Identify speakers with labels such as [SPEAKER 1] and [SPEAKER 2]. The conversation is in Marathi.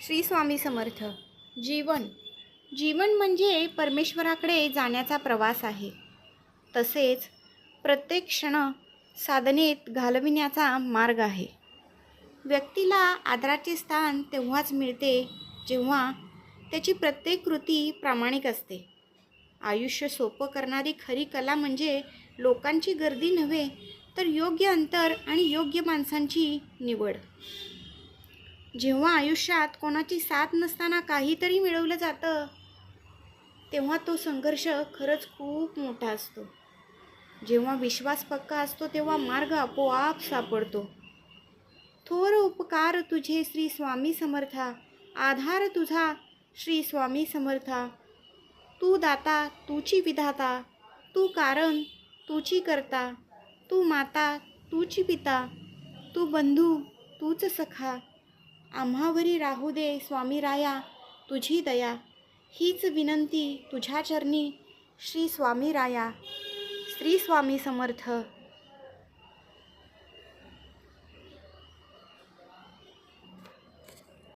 [SPEAKER 1] श्री स्वामी समर्थ. जीवन जीवन म्हणजे परमेश्वराकडे जाण्याचा प्रवास आहे. तसेच प्रत्येक क्षण साधनेत घालविण्याचा मार्ग आहे. व्यक्तीला आदराचे स्थान तेव्हाच मिळते जेव्हा त्याची प्रत्येक कृती प्रामाणिक असते. आयुष्य सोपं करणारी खरी कला म्हणजे लोकांची गर्दी नव्हे, तर योग्य अंतर आणि योग्य माणसांची निवड. जेव्हा आयुष्यात कोणाची साथ नसताना काहीतरी मिळवलं जातं, तेव्हा तो संघर्ष खरंच खूप मोठा असतो. जेव्हा विश्वास पक्का असतो तेव्हा मार्ग आपोआप सापडतो. थोर उपकार तुझे श्री स्वामी समर्था, आधार तुझा श्री स्वामी समर्था. तू दाता तूची विधाता, तू कारण तूची करता, तू माता तूची पिता, तू बंधू तूच सखा. आम्हावरी राहू दे स्वामी राया तुझी दया, हीच विनंती तुझ्या चरणी श्री स्वामी राया. श्री स्वामी समर्थ.